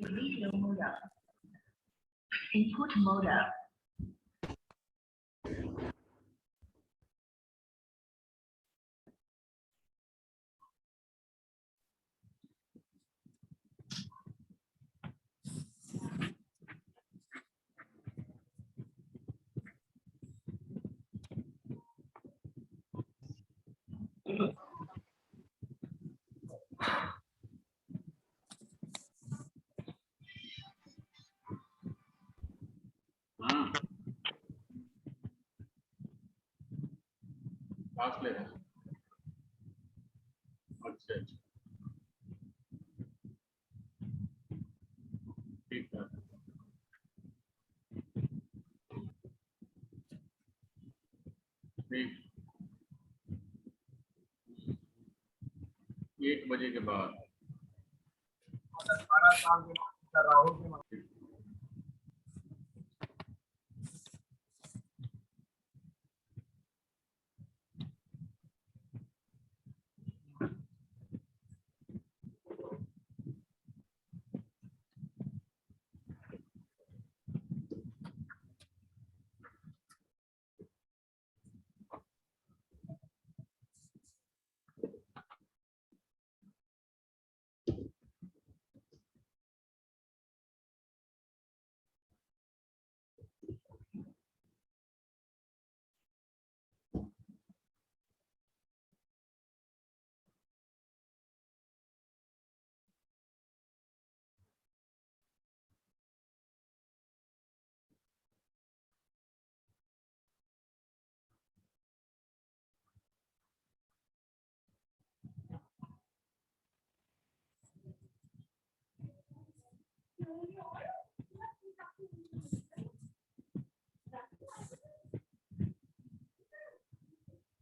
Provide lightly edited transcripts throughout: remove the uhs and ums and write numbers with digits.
Video modem. Input modem. पास ले रहा है। अच्छा अच्छा ठीक है। ठीक 1 बजे के बाद 12 साल के राहुल के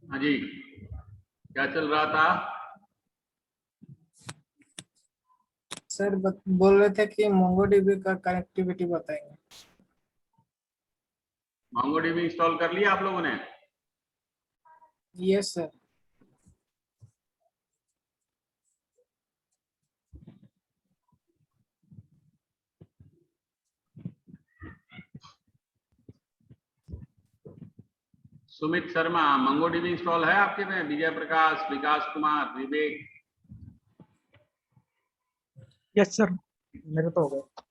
हाँ जी क्या चल रहा था? सर बोल रहे थे कि मोंगोडीबी का कनेक्टिविटी बताएंगे। मोंगोडीबी इंस्टॉल कर लिया आप लोगों ने? Yes sir. Sumit Sharma MongoDB install है आपके में? विजय प्रकाश, विकास कुमार, विवेक? यस सर मेरे तो हो गए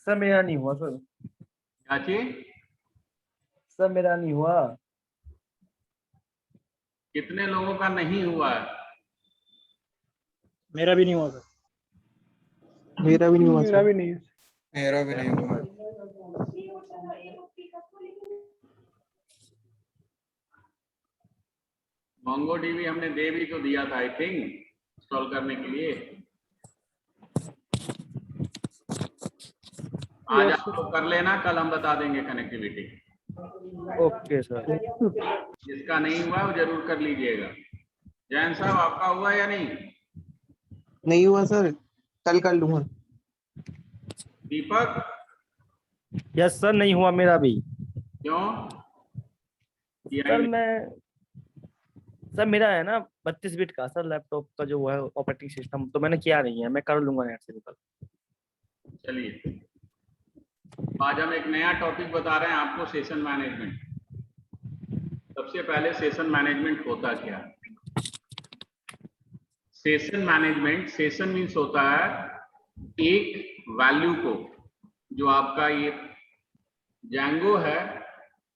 सर। मेरा नहीं हुआ सर। क्या चीज? सर मेरा नहीं हुआ। कितने लोगों का नहीं हुआ है? मेरा भी नहीं हुआ सर। मेरा भी नहीं हुआ मेरा सर। भी नहीं है। मेरा भी नहीं हुआ। मोंगोडीबी हमने दे भी तो दिया था आई थिंक इंस्टॉल करने के लिए। आज आप लोग कर लेना, कल हम बता देंगे कनेक्टिविटी। Okay sir. जिसका नहीं हुआ वो जरूर कर लीजिएगा। जैन साहब आपका हुआ या नहीं? नहीं हुआ सर, कल कर लूंगा। दीपक? यस सर नहीं हुआ मेरा भी। क्यों? सर मेरा है ना 32 बिट का सर लैपटॉप का जो है ऑपरेटिंग सिस्टम, तो मैंने किया नहीं है। मैं कर लूंगा नेट से भी कल। चलिए आज हम एक नया टॉपिक बता रहे हैं आपको, सेशन मैनेजमेंट। सबसे पहले सेशन मैनेजमेंट होता क्या है? सेशन मैनेजमेंट, सेशन मीन्स होता है एक वैल्यू को, जो आपका ये जैंगो है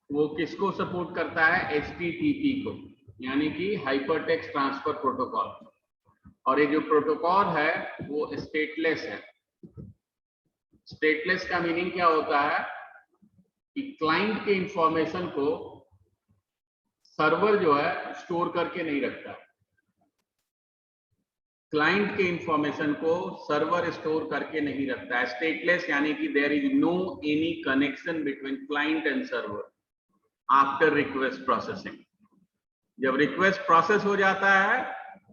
वो किसको सपोर्ट करता है? HTTP को, यानी कि हाइपरटेक्स्ट ट्रांसफर प्रोटोकॉल। और ये जो प्रोटोकॉल है वो स्टेटलेस है। स्टेटलेस का मीनिंग क्या होता है कि क्लाइंट के इंफॉर्मेशन को सर्वर जो है स्टोर करके नहीं रखता। क्लाइंट के इंफॉर्मेशन को सर्वर स्टोर करके नहीं रखता है। स्टेटलेस यानी कि there is no any connection between client and server after request processing. जब रिक्वेस्ट प्रोसेस हो जाता है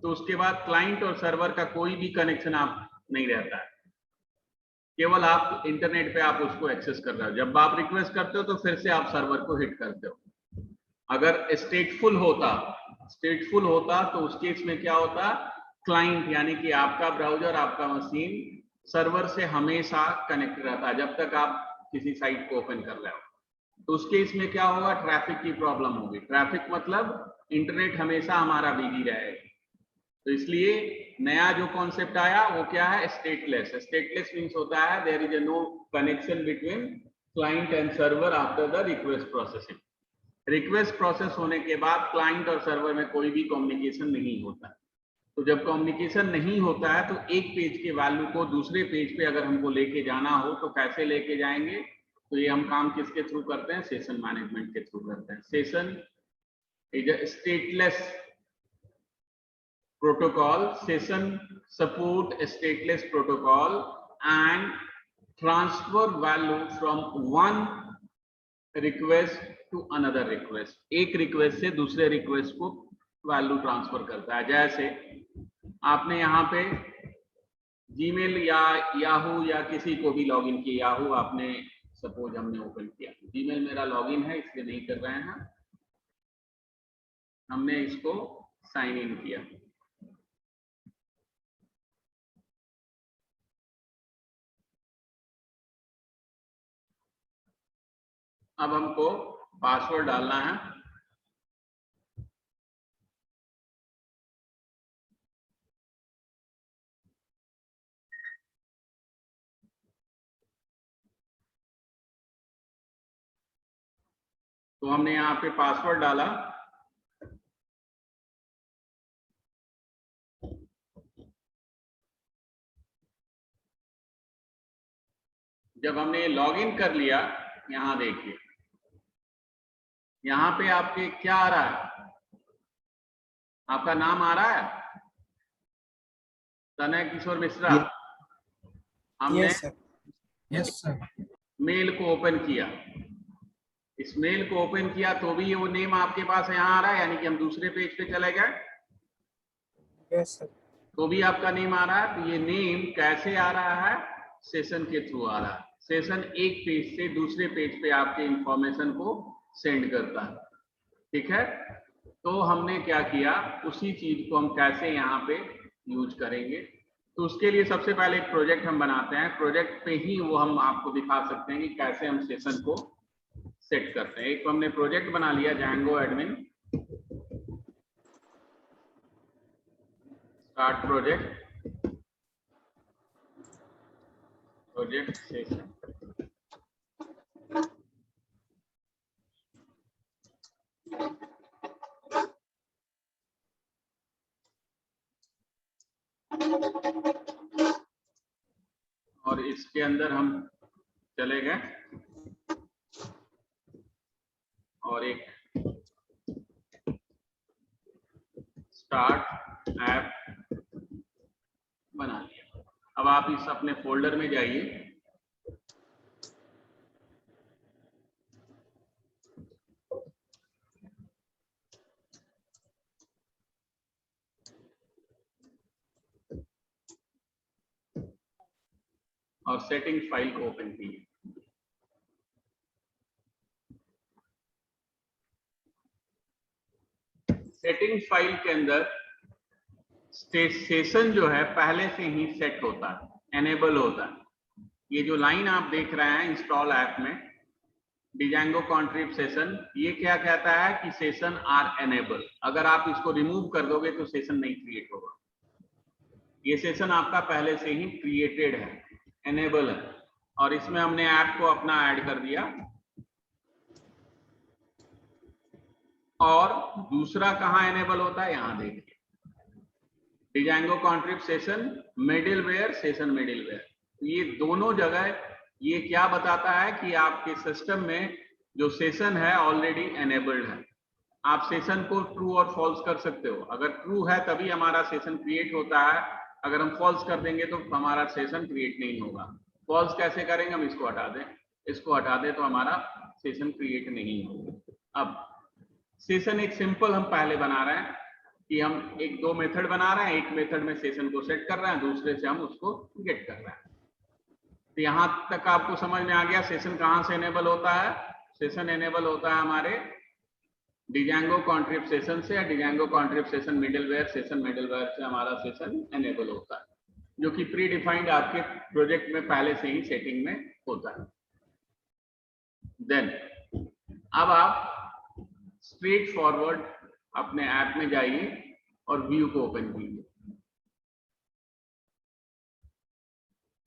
तो उसके बाद क्लाइंट और सर्वर का कोई भी कनेक्शन आप नहीं रहता है, केवल आप इंटरनेट पे आप उसको एक्सेस कर रहे हो। जब आप रिक्वेस्ट करते हो तो फिर से आप सर्वर को हिट करते हो। अगर स्टेटफुल होता तो उस केस में क्या होता? क्लाइंट यानी कि आपका ब्राउजर, आपका मशीन सर्वर से हमेशा कनेक्ट रहता है जब तक आप किसी साइट को ओपन कर रहे हो। तो उस केस में क्या होगा, ट्रैफिक की प्रॉब्लम होगी। ट्रैफिक मतलब इंटरनेट हमेशा हमारा बिजी रहेगा। तो इसलिए नया जो कॉन्सेप्ट आया वो क्या है, स्टेटलेस। स्टेटलेस मीन्स होता है there is no connection between client and server after the request processing. Request process होने के बाद क्लाइंट और सर्वर में कोई भी कम्युनिकेशन नहीं होता। तो जब कम्युनिकेशन नहीं होता है तो एक पेज के वैल्यू को दूसरे पेज पे अगर हमको लेके जाना हो तो कैसे लेके जाएंगे, तो ये हम काम किसके थ्रू करते हैं, सेशन मैनेजमेंट के थ्रू करते हैं। Session is a stateless protocol. Session support stateless protocol and transfer value from one request to another request. एक रिक्वेस्ट से दूसरे रिक्वेस्ट को वैल्यू ट्रांसफर करता है। जैसे आपने यहाँ पे जीमेल या याहू या किसी को भी लॉगिन किया, याहू आपने सपोज हमने ओपन किया, जीमेल मेरा लॉगिन है इसलिए नहीं कर रहे हैं, हमने इसको साइन इन किया। अब हमको पासवर्ड डालना है। तो हमने यहाँ पे पासवर्ड डाला। जब हमने लॉगिन कर लिया, यहाँ देखिए यहाँ पे आपके क्या आ रहा है, आपका नाम आ रहा है तनय किशोर मिश्रा। हमने यस सर मेल को ओपन किया, इस मेल को ओपन किया तो भी वो नेम आपके पास यहाँ आ रहा है, यानी कि हम दूसरे पेज पे चले गए यस सर तो भी आपका नेम आ रहा है। तो ये नेम कैसे आ रहा है, सेशन के थ्रू आ रहा है। सेशन एक पेज से दूसरे पेज पे आपके इंफॉर्मेशन को सेंड करता है, ठीक है। तो हमने क्या किया, उसी चीज को हम कैसे यहाँ पे यूज करेंगे, तो उसके लिए सबसे पहले एक प्रोजेक्ट हम बनाते हैं। प्रोजेक्ट पे ही वो हम आपको दिखा सकते हैं कि कैसे हम सेशन को सेट करते हैं। एक तो हमने प्रोजेक्ट बना लिया Django admin, start project, project session. और इसके अंदर हम चले गए और एक स्टार्ट ऐप बना लिया। अब आप इस अपने फोल्डर में जाइए, और सेटिंग फाइल को ओपन कीजिए। सेटिंग फाइल के अंदर सेशन जो है पहले से ही सेट होता है, एनेबल होता है। ये जो लाइन आप देख रहे हैं इंस्टॉल ऐप में Django contrib सेशन, ये क्या कहता है कि सेशन आर एनेबल। अगर आप इसको रिमूव कर दोगे तो सेशन नहीं क्रिएट होगा। ये सेशन आपका पहले से ही क्रिएटेड है, एनेबल है, और इसमें हमने ऐप को अपना ऐड कर दिया। और दूसरा कहाँ एनेबल होता है, यहाँ देखिए Django contrib session middleware, session middleware. ये दोनों जगह ये क्या बताता है कि आपके सिस्टम में जो सेशन है ऑलरेडी एनेबल्ड है। आप सेशन को ट्रू और फॉल्स कर सकते हो। अगर ट्रू है तभी हमारा सेशन क्रिएट होता है, अगर हम फॉल्स कर देंगे तो हमारा सेशन क्रिएट नहीं होगा। फॉल्स कैसे करेंगे, हम इसको हटा दें, इसको हटा दें तो हमारा सेशन क्रिएट नहीं होगा। अब सेशन एक सिंपल हम पहले बना रहे हैं कि हम एक दो मेथड बना रहे हैं, एक मेथड में सेशन को सेट कर रहे हैं, दूसरे से हम उसको गेट कर रहे हैं। तो यहाँ तक आपको समझ में आ गया सेशन कहाँ से एनेबल होता है। सेशन एनेबल होता है हमारे Django contrib सेशन से, या Django contrib session middleware, session middleware से हमारा सेशन एनेबल होता है। जो कि प्री डिफाइंड आपके प्रोजेक्ट में पहले से ही सेटिंग में होता है। देन अब आप स्ट्रेट फॉरवर्ड अपने ऐप में जाइए और व्यू को ओपन कीजिए,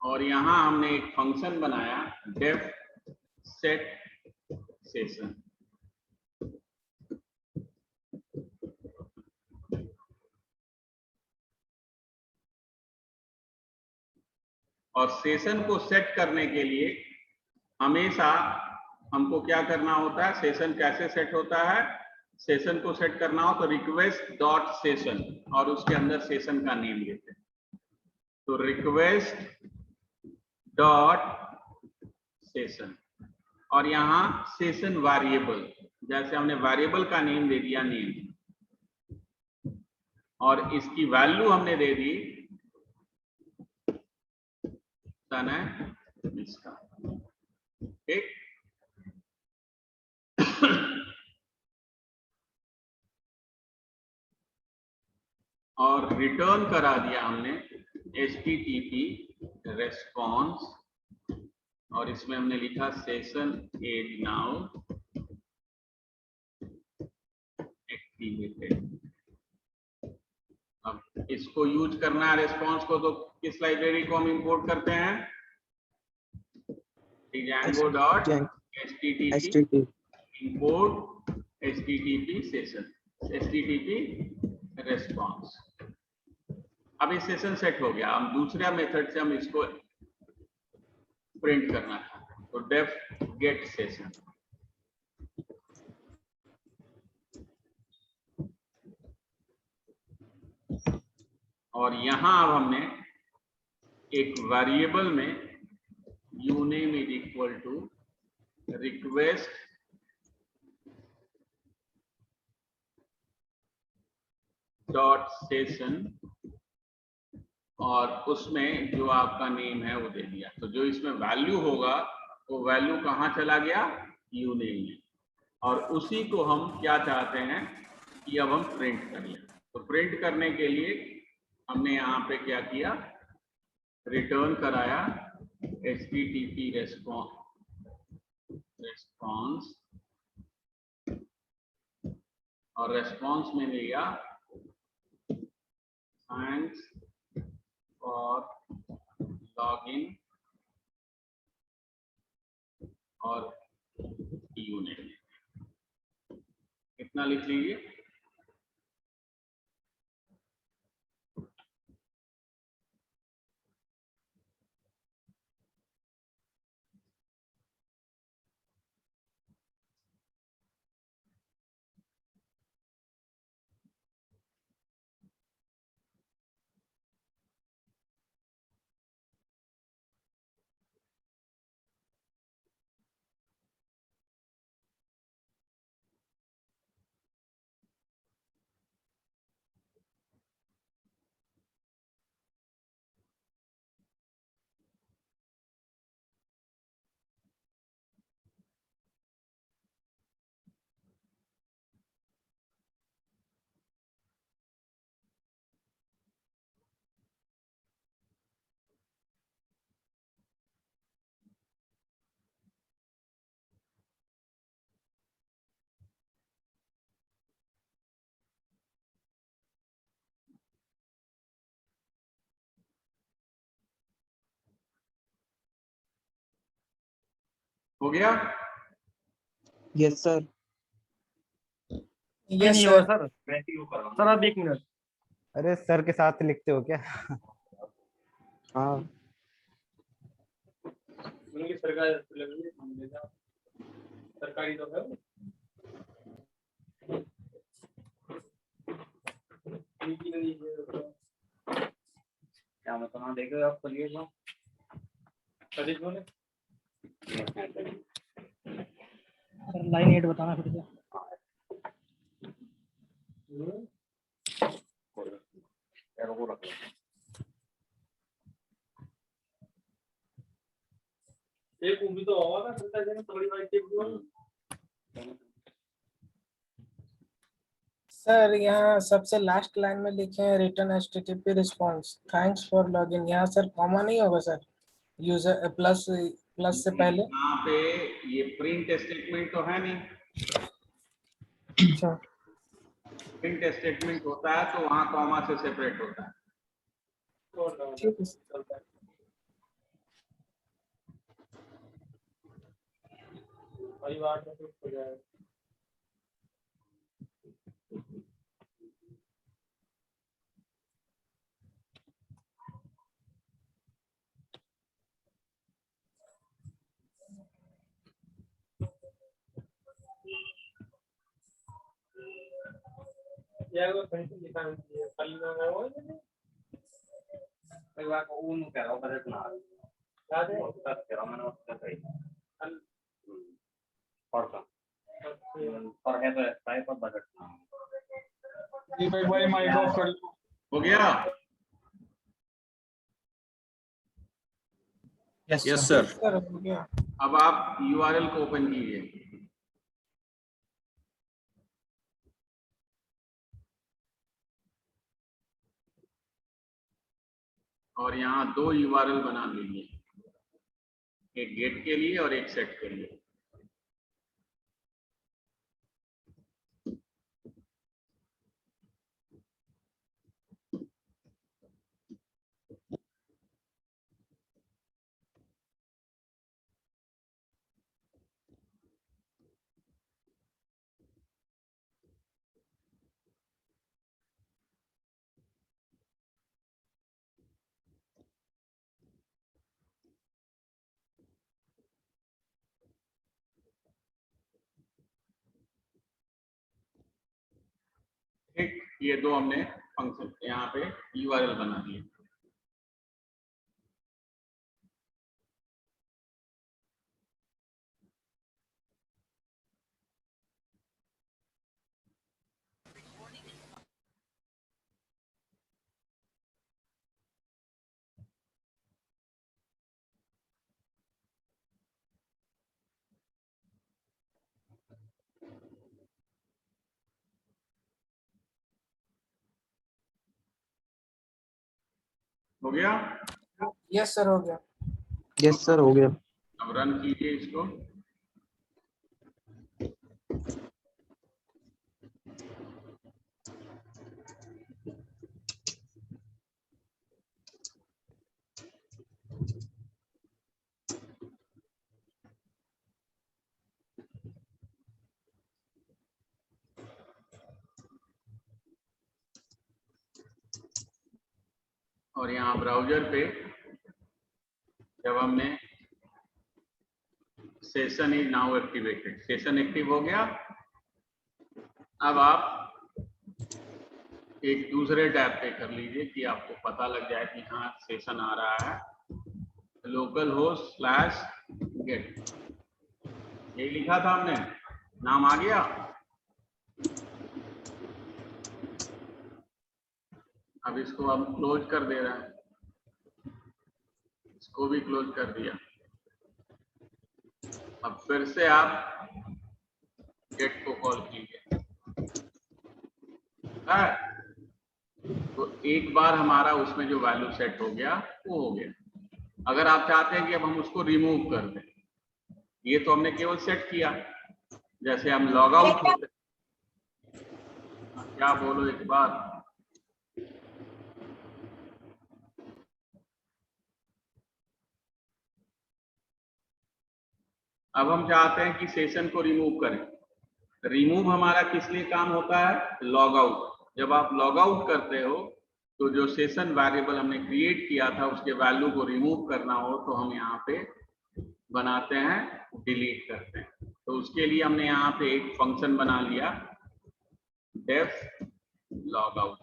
और यहां हमने एक फंक्शन बनाया डेफ सेट सेशन। और सेशन को सेट करने के लिए हमेशा हमको क्या करना होता है, सेशन कैसे सेट होता है, सेशन को सेट करना हो तो रिक्वेस्ट डॉट सेशन और उसके अंदर सेशन का नेम देते हैं। तो रिक्वेस्ट डॉट सेशन और यहाँ सेशन वेरिएबल, जैसे हमने वेरिएबल का नेम दे दिया नेम, और इसकी वैल्यू हमने दे दी सन है इसका, ठीक। और रिटर्न करा दिया हमने HTTP रेस्पॉन्स, और इसमें हमने लिखा सेशन इज नाउ एक्टिवेटेड। अब इसको यूज करना है रेस्पॉन्स को, तो किस लाइब्रेरी को हम इंपोर्ट करते हैं, Django dot HTTP import HTTP session HTTP response. अब ये सेशन सेट हो गया। हम दूसरा मेथड से हम इसको प्रिंट करना चाहते हैं, तो डेफ गेट सेशन। और यहां अब हमने एक वेरिएबल में uname is equal to request dot session, और उसमें जो आपका नेम है वो दे दिया। तो जो इसमें वैल्यू होगा वो वैल्यू कहाँ चला गया, यूनेम में, और उसी को हम क्या चाहते हैं कि अब हम प्रिंट कर लें। तो प्रिंट करने के लिए हमने यहाँ पे क्या किया, रिटर्न कराया HTTP रेस्पॉन्स, और रेस्पॉन्स में लिया थैंक्स फॉर लॉगिन और यूनेम, इतना लिख लीजिए। हो गया? Yes sir. यस नहीं सर। होगा सर। सर आप 1 मिनट। अरे सर के साथ लिखते हो क्या? हाँ सरकारी तो है क्या मैं कहाँ देखे आप चलिए लाइन 8 बताना फिर से। एक उम्मीद तो होगा ना, थोड़ी सर यहाँ सबसे लास्ट लाइन में लिखे हैं return HTTP response thanks for login. यहाँ सर कॉमा नहीं होगा सर, यूजर प्लस प्लस से पहले। यहाँ पे ये प्रिंट स्टेटमेंट तो है नहीं, अच्छा प्रिंट स्टेटमेंट होता है तो वहां कॉमा से सेपरेट होता है। ठीक है सर। हो गया? Yes sir. सर हो गया। अब आप यूआरएल को ओपन कीजिए। और यहाँ 2 यूआरएल बना लीजिए, एक गेट के लिए और एक सेट के लिए। ठीक, ये 2 हमने फंक्शन यहाँ पे यूआरएल बना दिए। हो गया? यस सर हो गया। यस सर हो गया। अब रन कीजिए इसको। और यहाँ ब्राउजर पे जब हमने session is now activated, session active हो गया। अब आप एक दूसरे टैब पे कर लीजिए कि आपको पता लग जाए कि हाँ सेशन आ रहा है। लोकल होस्ट स्लैश गेट, यही लिखा था हमने, नाम आ गया। अब इसको हम क्लोज कर दे रहे हैं, इसको भी क्लोज कर दिया। अब फिर से आप गेट को कॉल कीजिए। तो एक बार हमारा उसमें जो वैल्यू सेट हो गया वो हो गया। अगर आप चाहते हैं कि अब हम उसको रिमूव कर दें, ये तो हमने केवल सेट किया। जैसे हम लॉग आउट होते, क्या बोलो एक बार। अब हम चाहते हैं कि सेशन को रिमूव करें। रिमूव हमारा किस लिए काम होता है? Log out. जब आप लॉग आउट करते हो तो जो सेशन वेरिएबल हमने क्रिएट किया था उसके वैल्यू को रिमूव करना हो तो हम यहाँ पे बनाते हैं, डिलीट करते हैं। तो उसके लिए हमने यहाँ पे एक फंक्शन बना लिया, डेफ लॉग आउट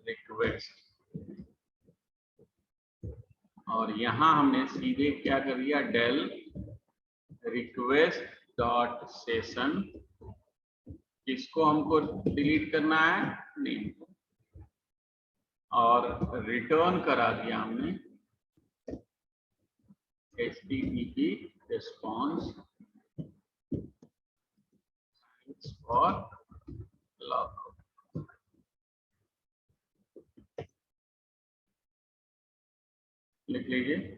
रिक्वेस्ट। और यहाँ हमने सीधे क्या कर दिया, डेल रिक्वेस्ट डॉट सेशन। किसको हमको डिलीट करना है? नेम। और रिटर्न करा दिया हमने HTTP रिस्पॉन्स फॉर लॉगआउट। लिख लीजिए।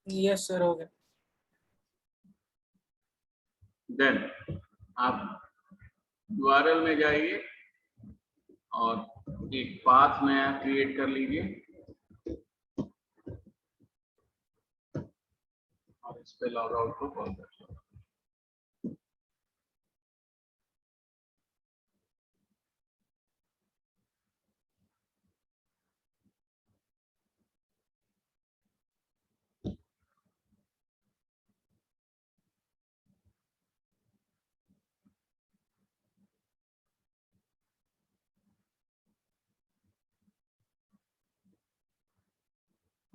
यस सर, हो गया। देन आप URL में जाइए और एक पाथ नया क्रिएट कर लीजिए और इस पे लॉग आउट को कॉल कर लो।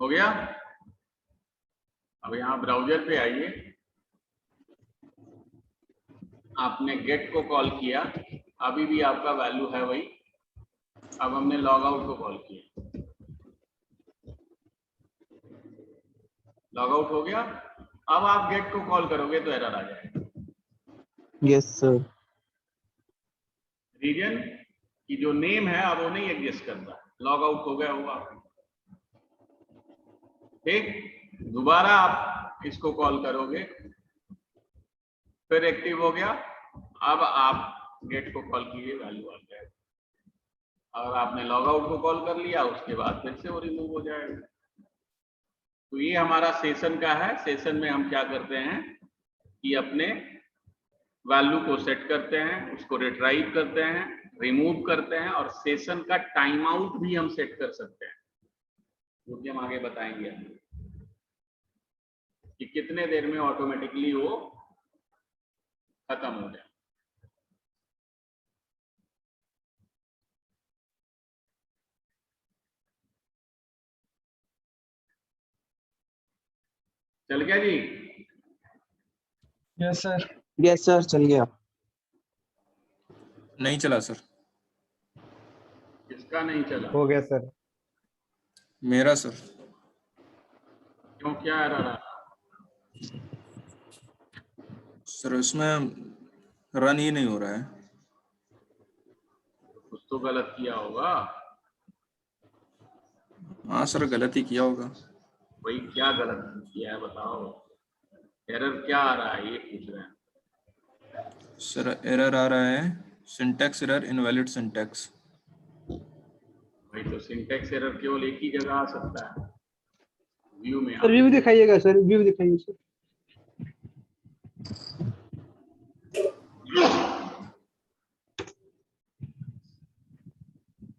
हो गया। अब यहाँ ब्राउजर पे आइए, आपने गेट को कॉल किया, अभी भी आपका वैल्यू है वही। अब हमने लॉग आउट को कॉल किया, लॉग आउट हो गया। अब आप गेट को कॉल करोगे तो एरर आ जाएगा। Yes sir. रीजन की जो नेम है अब वो नहीं एग्जिस्ट करता, लॉग आउट हो गया होगा। ठीक, दोबारा आप इसको कॉल करोगे, फिर एक्टिव हो गया। अब आप गेट को कॉल कीजिए, वैल्यू आ जाएगा। और आपने लॉग आउट को कॉल कर लिया, उसके बाद फिर से वो रिमूव हो जाएगा। तो ये हमारा सेशन का है। सेशन में हम क्या करते हैं कि अपने वैल्यू को सेट करते हैं, उसको रिट्राइव करते हैं, रिमूव करते हैं, और सेशन का टाइम आउट भी हम सेट कर सकते हैं, जो कि हम आगे बताएंगे कि कितने देर में ऑटोमेटिकली वो खत्म हो जाए। चल गया जी? Yes sir. यस सर, चल गया। नहीं चला सर। किसका नहीं चला? हो गया सर। मेरा सर। क्यों, क्या एरर आ? सर इसमें रन ही नहीं हो रहा है। कुछ तो गलत किया होगा। हाँ सर, गलत ही किया होगा। वही क्या गलत किया है बताओ, एरर क्या आ रहा है ये पूछ रहे हैं। सर एरर आ रहा है, सिंटैक्स एरर, इनवैलिड सिंटैक्स। भाई तो सिंटैक्स एरर केवल एक ही जगह आ सकता है, व्यू में। सर व्यू दिखाइएगा, सर व्यू दिखाइए सर।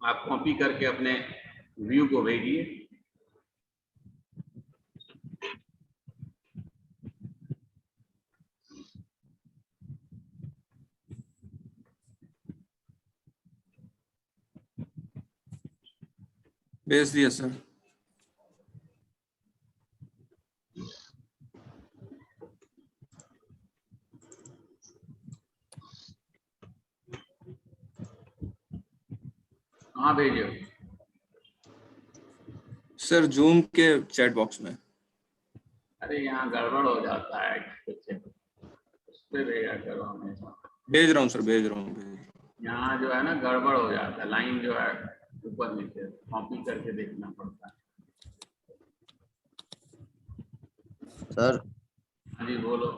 आप कॉपी करके अपने व्यू को भेजिए। भेज दिया सर। कहाँ भेजो? सर जूम के चैट बॉक्स में। अरे यहाँ गड़बड़ हो जाता है कुछ, उस पे भेजा करो हमेशा। भेज रहा हूँ सर, भेज रहा हूँ। यहाँ जो है ना गड़बड़ हो जाता है, लाइन जो है ऊपर नीचे कॉपी करके देखना पड़ता है। सर हाँ जी बोलो।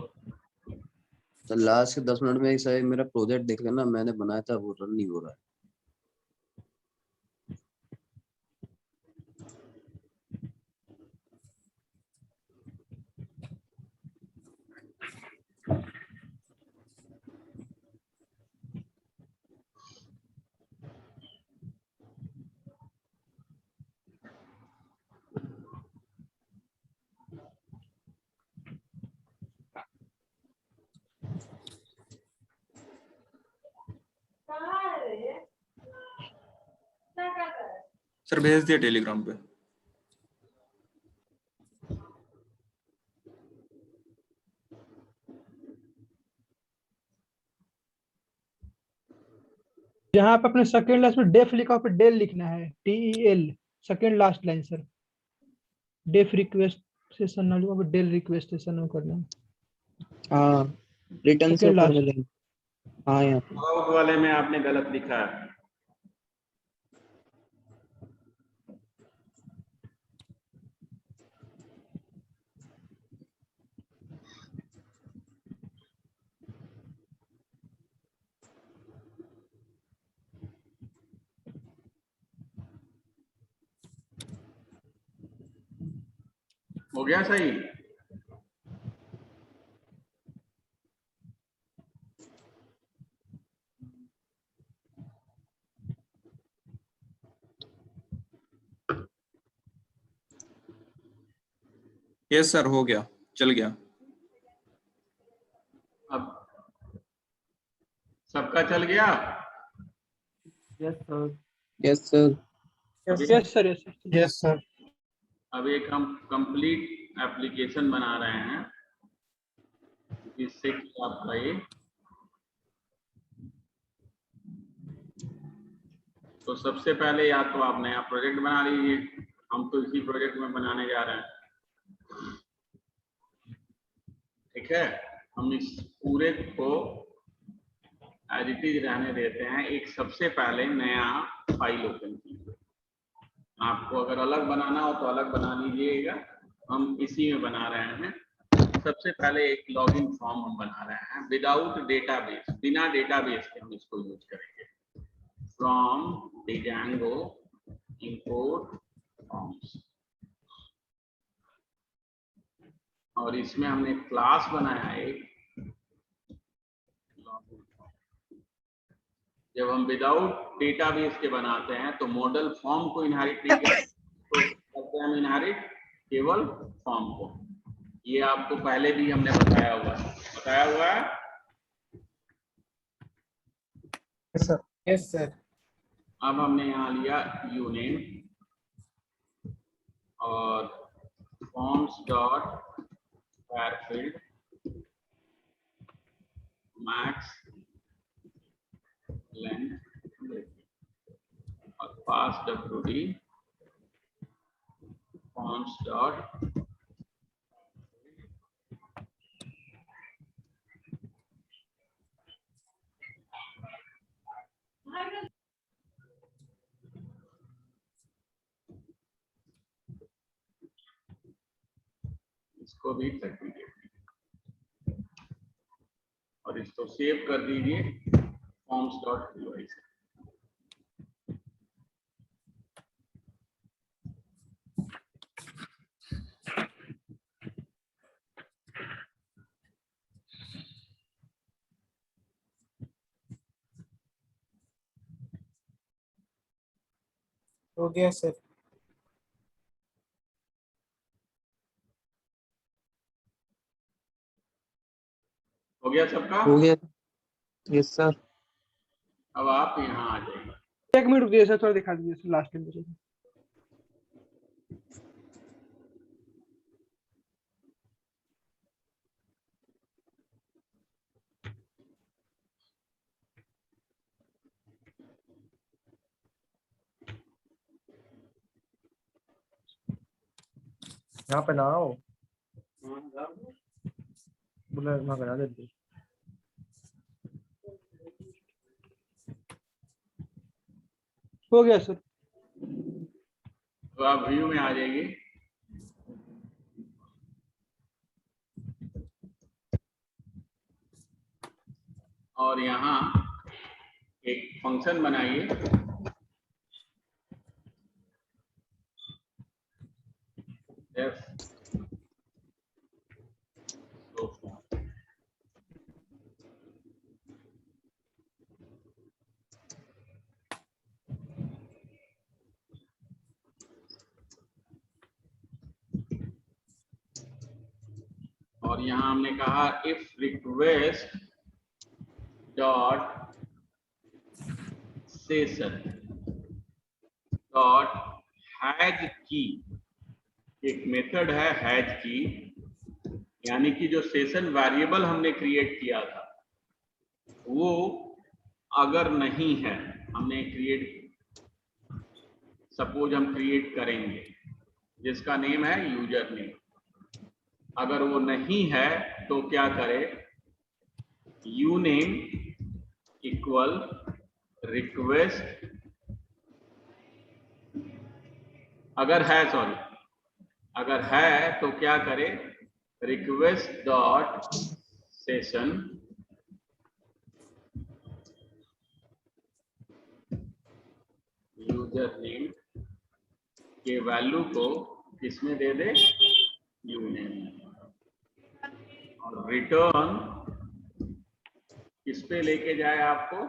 सर लास्ट के 10 मिनट में एक साइड मेरा प्रोजेक्ट देख लेना, मैंने बनाया था वो रन नहीं हो रहा है। सर भेज दिया टेलीग्राम पे। जहाँ पे अपने सेकेंड लास्ट में डेफ लिखा पे डेल लिखना है, DEL, second last line sir. Def request session ना लिखा पे डेल रिक्वेस्ट सेशन करना है। हाँ, रिटर्न से Second ऊपर last. मिलेंगे। हाँ यहाँ पे। लॉगआउट वाले में आपने गलत लिखा है। हो गया सही? यस सर हो गया, चल गया। अब सबका चल गया? Yes sir. Yes sir. Yes sir, yes sir. Yes sir. अब एक हम कंप्लीट एप्लीकेशन बना रहे हैं जिससे कि आपका ये तो सबसे पहले या तो आप नया प्रोजेक्ट बना लीजिए, हम तो इसी प्रोजेक्ट में बनाने जा रहे हैं। ठीक है, हम इस पूरे को एज इट इज रहने देते हैं। एक सबसे पहले नया फाइल ओपन कीजिए। आपको अगर अलग बनाना हो तो अलग बना लीजिएगा, हम इसी में बना रहे हैं। सबसे पहले एक लॉगिन फॉर्म हम बना रहे हैं विदाउट डेटाबेस, बिना डेटाबेस के हम इसको यूज करेंगे। फ्रॉम Django import forms, और इसमें हमने क्लास बनाया एक। जब हम विदाउट डेटाबेस के बनाते हैं तो मॉडल फॉर्म को इनहेरिट नहीं करते, हम इनहेरिट केवल फॉर्म को। ये आपको पहले भी हमने बताया हुआ है। Yes sir. Yes sir. अब हमने यहाँ लिया यूनेम और फॉर्म्स डॉट फायरफील्ड मैक्स लेंथ और पास WD फॉर्म्स डॉट इसको भी कर दीजिए और इसको सेव कर दीजिए फॉर्म्स डॉट py से। हो गया सर। हो गया सबका? हो गया। Yes sir. अब आप यहाँ आ जाइए। 1 मिनट रुकिए सर, थोड़ा दिखा दीजिए लास्ट में। यहाँ पे ना आओ, बोला वहाँ करा देते। हो गया सर। तो आप व्यू में आ जाइए। और यहाँ एक फंक्शन बनाइए f और यहाँ हमने कहा if request dot session dot has की, एक मेथड है हैज की, यानी कि जो सेशन वेरिएबल हमने क्रिएट किया था वो अगर नहीं है, हमने क्रिएट, सपोज हम क्रिएट करेंगे जिसका नेम है यूजर नेम, अगर वो नहीं है तो क्या करे, यू नेम इक्वल रिक्वेस्ट, अगर है, सॉरी, अगर है तो क्या करे, request dot session user name के वैल्यू को किसमें दे दे, यू नेम, और रिटर्न किस पे लेके जाए आपको,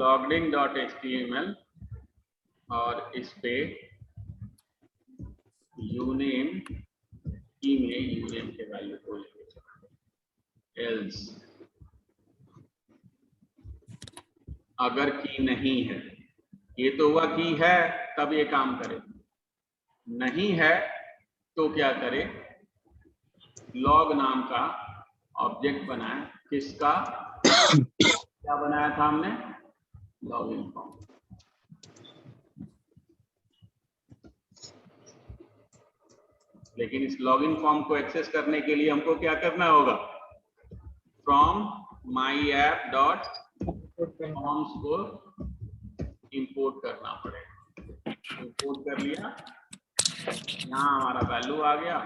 login.html और इस पे यूनेम की में यूनेम के वैल्यू को लेके चला, एल्स अगर की नहीं है, ये तो हुआ की है तब ये काम करे, नहीं है तो क्या करे, लॉग नाम का ऑब्जेक्ट बनाए, किसका, क्या बनाया था हमने, लॉगिन फॉर्म, लेकिन इस लॉगिन फॉर्म को एक्सेस करने के लिए हमको क्या करना होगा, from my app dot forms को इंपोर्ट करना पड़ेगा, इंपोर्ट कर लिया, यहाँ हमारा वैल्यू आ गया,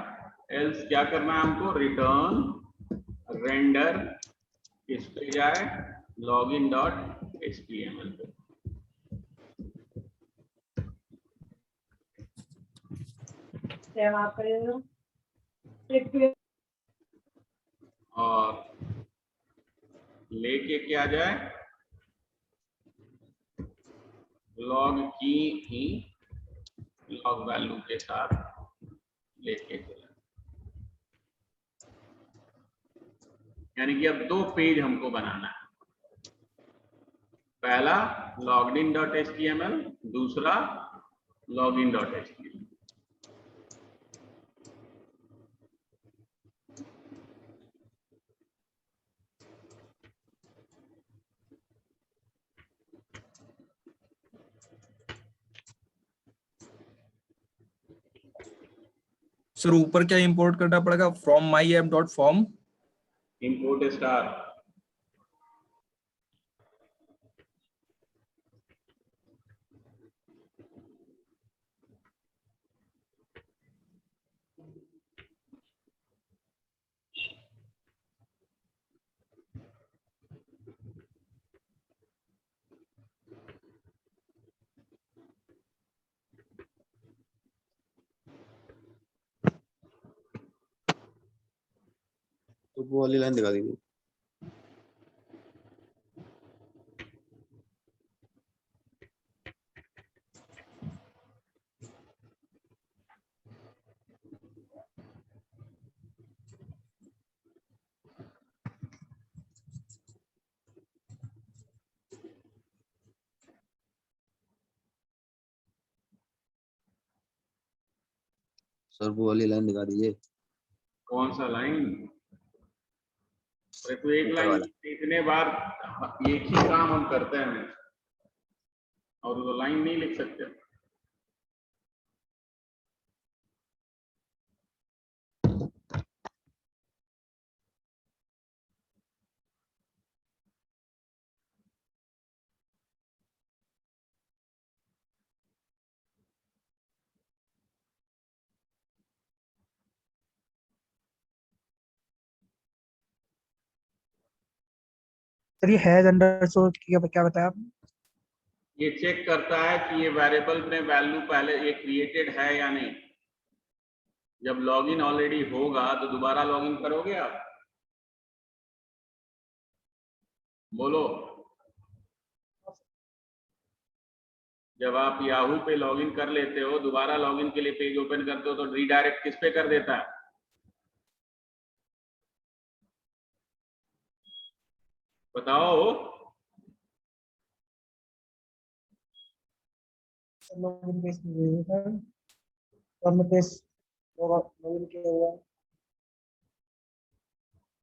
एल्स क्या करना है हमको, रिटर्न रेंडर किस पे जाए, लॉगिन डॉट एचटीएमएल पे, और लेके क्या जाए, लॉग की ही लॉग वैल्यू के साथ लेके चला, यानी कि अब दो पेज हमको बनाना है, पहला login.html, दूसरा login.html। सर ऊपर क्या इंपोर्ट करना पड़ेगा, from my app dot form, import star, तो वो वाली लाइन दिखा दीजिए। सर वो वाली लाइन दिखा दीजिए। कौन सा लाइन, अरे तो एक ऊपर लाइन वाला। इतने बार एक ही काम हम करते हैं और वो लाइन नहीं लिख सकते, सर ये हैज अंडरस्कोर क्या बताया आपने? ये चेक करता है कि ये वेरिएबल में वैल्यू पहले ये क्रिएटेड है या नहीं, जब लॉगिन ऑलरेडी होगा तो दोबारा लॉगिन करोगे आप? बोलो। जब आप याहू पे लॉगिन कर लेते हो, दोबारा लॉगिन के लिए पेज ओपन करते हो तो रीडायरेक्ट किस पे कर देता है? बताओ। लॉगिन पेज पे भेज देता है और मैं पेज लॉगिन किया हुआ है।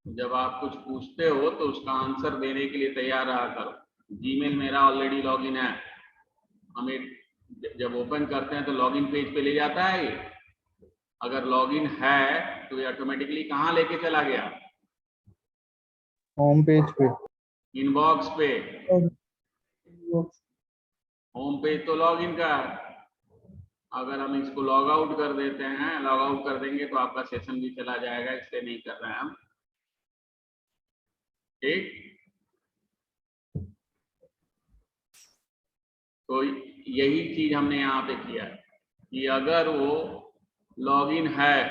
जब आप कुछ पूछते हो तो उसका आंसर देने के लिए तैयार रहा करो। जीमेल मेरा ऑलरेडी लॉगिन है, हमें जब ओपन करते हैं तो लॉगिन पेज पे ले जाता है ये। अगर लॉगिन है तो ये ऑटोमेटिकली कहाँ लेके चला गया? होम पेज पे। इनबॉक्स पे। और होम पेज तो लॉगिन का है। अगर हम इसको लॉग आउट कर देते हैं, लॉग आउट कर देंगे तो आपका सेशन भी चला जाएगा, इसलिए नहीं कर रहे हैं हम। ठीक, तो यही चीज हमने यहाँ पे किया है कि अगर वो लॉगिन है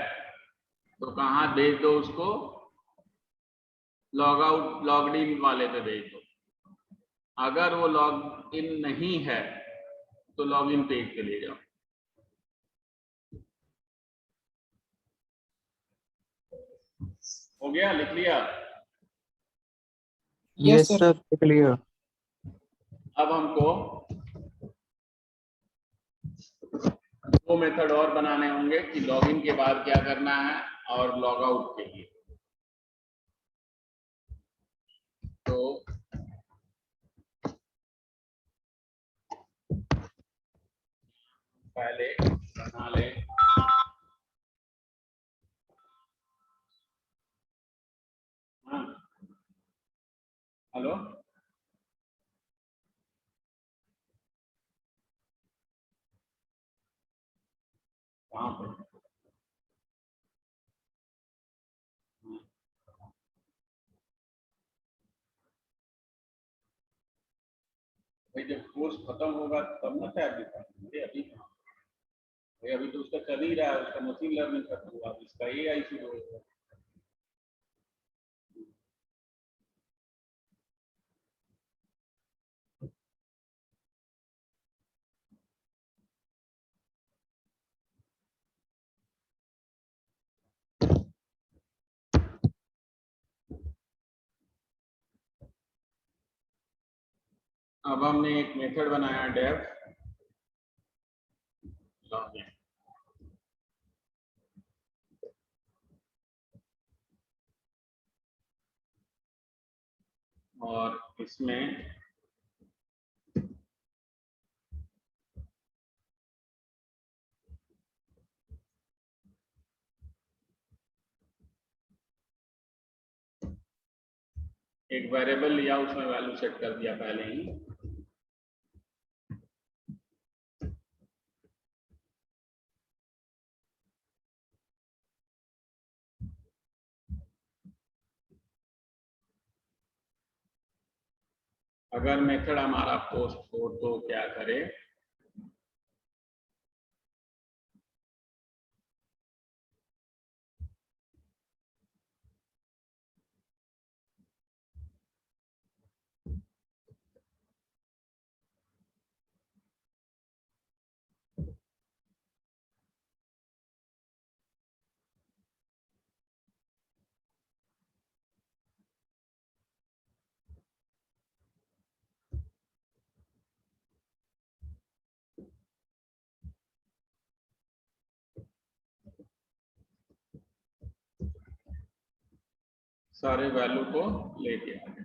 तो कहाँ भेज दो उसको? लॉग आउट लॉग्ड इन वाले पे भेज दो। अगर वो लॉग इन नहीं है तो लॉगिन पेज पे ले जाओ। हो गया? लिख लिया? Yes sir, clear. अब हमको दो मेथड और बनाने होंगे कि लॉगिन के बाद क्या करना है और लॉग आउट के लिए। तो पहले बना लें हेलो, कहाँ पे? भाई जब कोर्स खत्म होगा तब ना टैब दिखाएंगे। अभी कहाँ? भाई अभी तो उसका चल ही रहा है, उसका मशीन लर्निंग खत्म हुआ, इसका एआई शुरू होगा। अब हमने एक मेथड बनाया डेफ लॉगिन। और इसमें एक वेरिएबल लिया, उसमें वैल्यू सेट कर दिया पहले ही। अगर मेथड हमारा पोस्ट हो तो क्या करे? सारे वैल्यू को लेके आ गए।